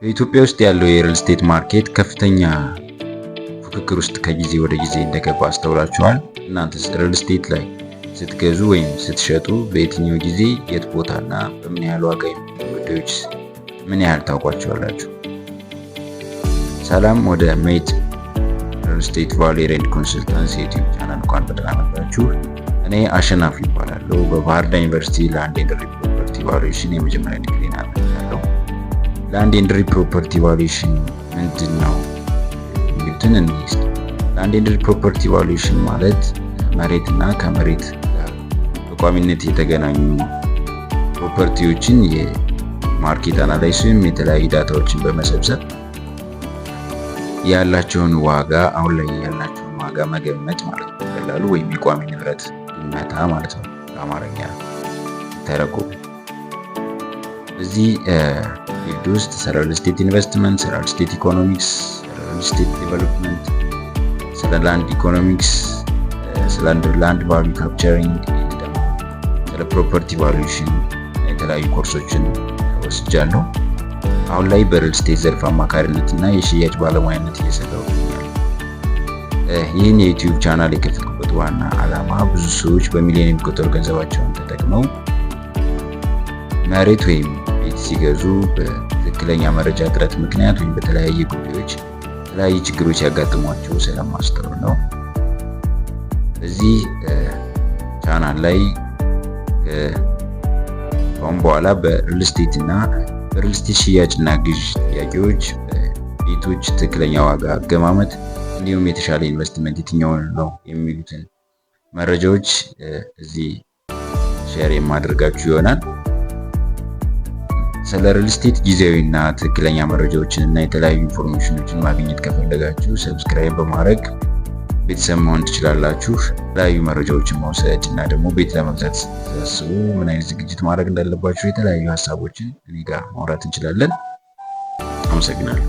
በኢትዮጵያ ውስጥ ያለው የሪል ስቴት ማርኬት ከፍተኛ ፉክክር ውስጥ ከጊዜ ወደ ጊዜ እንደገባ አስተውላችኋል? እናንተስ ሪል ስቴት ላይ ስትገዙ ወይም ስትሸጡ በየትኛው ጊዜ፣ የት ቦታና በምን ያህል ዋጋ የሚገኙ ጉዳዮች ምን ያህል ታውቋቸዋላችሁ? ሰላም፣ ወደ ሜት ሪል ስቴት ቫልዩ ኤንድ ኮንሰልታንሲ ዩቲዩብ ቻናል እንኳን በደህና መጣችሁ። እኔ አሸናፊ እባላለሁ። በባህር ዳር ዩኒቨርሲቲ ላንድ ኤንድ ፕሮፐርቲ ቫሉዌሽን የመጀመሪያ ዲግሪን አግኝቻለሁ። ላንድ ኤንድ ፕሮፐርቲ ቫሉዌሽን ምንድን ነው የሚሉትን እንይዝ። ላንድ ኤንድ ፕሮፐርቲ ቫሉዌሽን ማለት መሬትና ከመሬት ጋር በቋሚነት የተገናኙ ፕሮፐርቲዎችን የማርኬት አናላይስ ወይም የተለያዩ ዳታዎችን በመሰብሰብ ያላቸውን ዋጋ አሁን ላይ ያላቸውን ዋጋ መገመት ማለት ነው። ቀላሉ ወይም የቋሚ ንብረት ግመታ ማለት ነው በአማርኛ ተረጎም። እዚህ ፊልድ ውስጥ ስለ ሪል ስቴት ኢንቨስትመንት፣ ስለ ሪል ስቴት ኢኮኖሚክስ፣ ስለ ሪል ስቴት ዴቨሎፕመንት፣ ስለ ላንድ ኢኮኖሚክስ፣ ስለ ላንድ ቫልዩ ካፕቸሪንግ፣ ስለ ፕሮፐርቲ ቫሉዌሽን የተለያዩ ኮርሶችን ወስጃለሁ። አሁን ላይ በሪል ስቴት ዘርፍ አማካሪነት እና የሽያጭ ባለሙያነት እየሰራሁ እገኛለሁ። ይህን የዩቲዩብ ቻናል የከፈትኩበት ዋና ዓላማ ብዙ ሰዎች በሚሊዮን የሚቆጠሩ ገንዘባቸውን ተጠቅመው መሬት ወይም ቤት ሲገዙ በትክክለኛ መረጃ እጥረት ምክንያት ወይም በተለያየ ጉዳዮች የተለያዩ ችግሮች ያጋጥሟቸው ስለማስተውል ነው። በዚህ ቻናል ላይ ከአሁን በኋላ በሪል ስቴት እና በሪል ስቴት ሽያጭና ግዥ ጥያቄዎች፣ ቤቶች ትክክለኛ ዋጋ አገማመት እንዲሁም የተሻለ ኢንቨስትመንት የትኛውን ነው የሚሉትን መረጃዎች እዚህ ሼር የማደርጋችሁ ይሆናል። ስለ ሪል ስቴት ጊዜያዊና ትክክለኛ መረጃዎችን እና የተለያዩ ኢንፎርሜሽኖችን ማግኘት ከፈለጋችሁ ሰብስክራይብ በማድረግ ቤተሰብ መሆን ትችላላችሁ። የተለያዩ መረጃዎችን መውሰድ እና ደግሞ ቤት ለመግዛት ስትአስቡ ምን አይነት ዝግጅት ማድረግ እንዳለባችሁ የተለያዩ ሀሳቦችን እኔ ጋር ማውራት እንችላለን። አመሰግናለሁ።